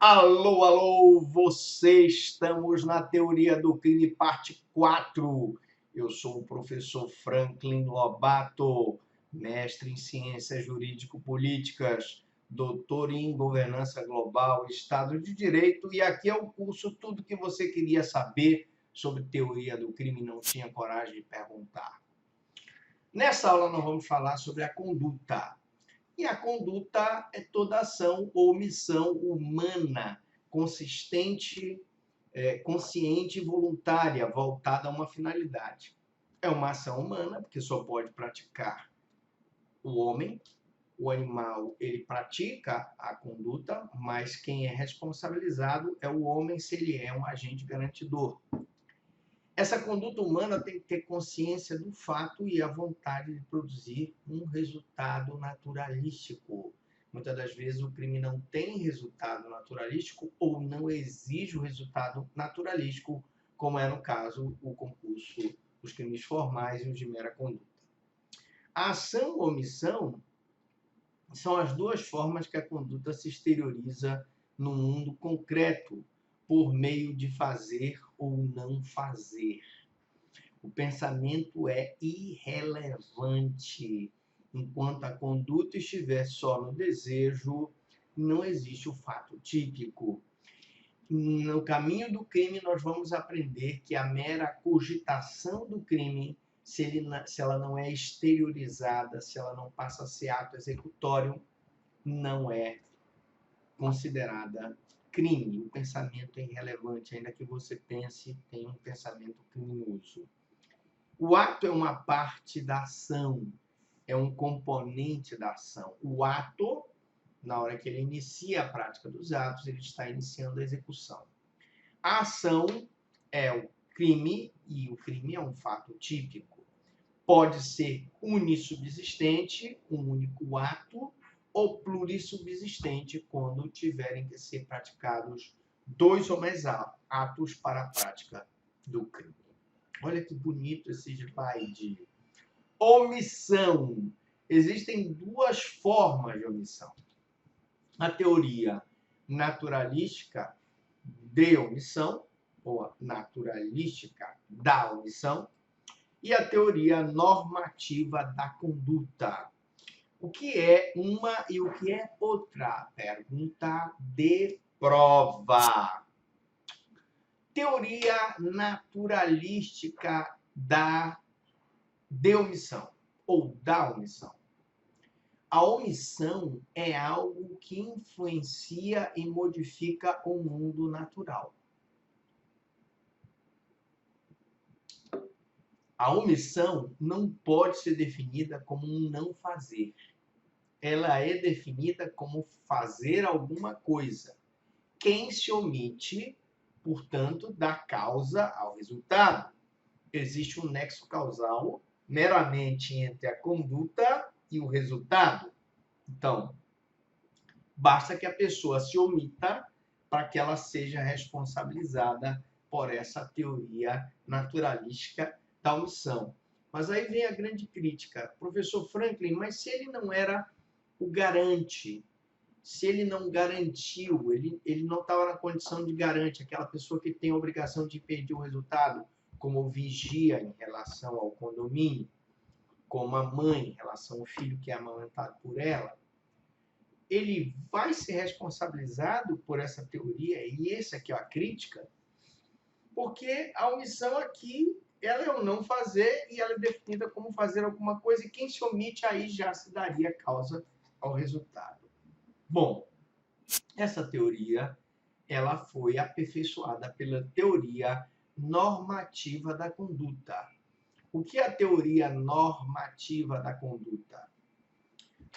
Alô, alô, você, estamos na Teoria do Crime, parte 4. Eu sou o professor Franklin Lobato, mestre em Ciências Jurídico-Políticas, doutor em Governança Global, Estado de Direito, e aqui é o curso Tudo que você queria saber sobre Teoria do Crime e não tinha coragem de perguntar. Nessa aula nós vamos falar sobre a conduta. E a conduta é toda ação ou omissão humana, consistente, consciente e voluntária, voltada a uma finalidade. É uma ação humana, porque só pode praticar o homem. O animal, ele pratica a conduta, mas quem é responsabilizado é o homem se ele é um agente garantidor. Essa conduta humana tem que ter consciência do fato e a vontade de produzir um resultado naturalístico. Muitas das vezes o crime não tem resultado naturalístico ou não exige o resultado naturalístico, como é no caso o concurso, os crimes formais e os de mera conduta. A ação ou omissão são as duas formas que a conduta se exterioriza no mundo concreto, por meio de fazer ou não fazer. O pensamento é irrelevante. Enquanto a conduta estiver só no desejo, não existe o fato típico. No caminho do crime, nós vamos aprender que a mera cogitação do crime, se ela não é exteriorizada, se ela não passa a ser ato executório, não é considerada crime. O pensamento é irrelevante, ainda que você pense, tem um pensamento criminoso. O ato é uma parte da ação, é um componente da ação. O ato, na hora que ele inicia a prática dos atos, ele está iniciando a execução. A ação é o crime, e o crime é um fato típico. Pode ser unissubsistente, um único ato, ou plurissubsistente, quando tiverem que ser praticados dois ou mais atos para a prática do crime. Olha que bonito esse slide. Omissão. Existem duas formas de omissão. A teoria naturalística de omissão, ou a naturalística da omissão, e a teoria normativa da conduta. O que é uma e o que é outra? Pergunta de prova. Teoria naturalística de omissão, ou da omissão. A omissão é algo que influencia e modifica o mundo natural. A omissão não pode ser definida como um não fazer. Ela é definida como fazer alguma coisa. Quem se omite, portanto, dá causa ao resultado. Existe um nexo causal meramente entre a conduta e o resultado. Então, basta que a pessoa se omita para que ela seja responsabilizada por essa teoria naturalística da omissão. Mas aí vem a grande crítica. Professor Franklin, mas se ele não era o garante, se ele não garantiu, ele não estava na condição de garante, aquela pessoa que tem a obrigação de impedir o resultado, como o vigia em relação ao condomínio, como a mãe em relação ao filho que é amamentado por ela, ele vai ser responsabilizado por essa teoria, e essa aqui é a crítica, porque a omissão aqui, ela é o não fazer, e ela é definida como fazer alguma coisa, e quem se omite aí já se daria causa ao resultado. Bom, essa teoria, ela foi aperfeiçoada pela teoria normativa da conduta. O que é a teoria normativa da conduta?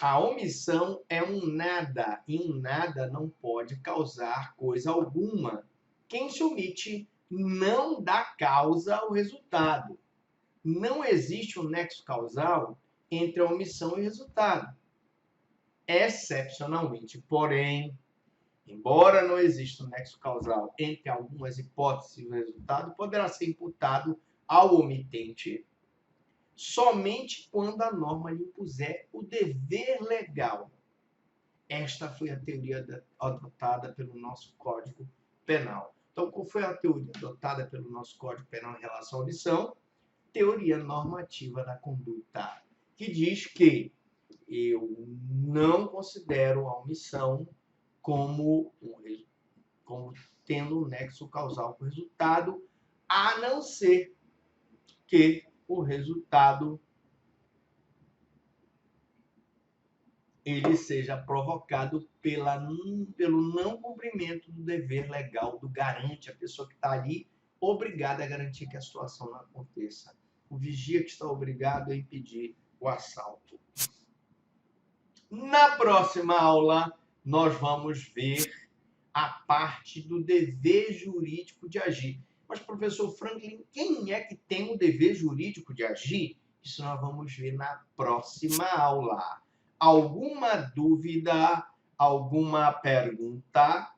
A omissão é um nada, e um nada não pode causar coisa alguma. Quem se omite não dá causa ao resultado. Não existe um nexo causal entre a omissão e o resultado. Excepcionalmente, porém, embora não exista um nexo causal entre algumas hipóteses e o resultado, poderá ser imputado ao omitente somente quando a norma lhe impuser o dever legal. Esta foi a teoria adotada pelo nosso Código Penal. Então, qual foi a teoria adotada pelo nosso Código Penal em relação à omissão? Teoria normativa da conduta, que diz que eu não considero a omissão como tendo um nexo causal com o resultado, a não ser que o resultado ele seja provocado pelo não cumprimento do dever legal do garante, a pessoa que está ali obrigada a garantir que a situação não aconteça. O vigia que está obrigado a impedir o assalto. Na próxima aula, nós vamos ver a parte do dever jurídico de agir. Mas, professor Franklin, quem é que tem o dever jurídico de agir? Isso nós vamos ver na próxima aula. Alguma dúvida, alguma pergunta?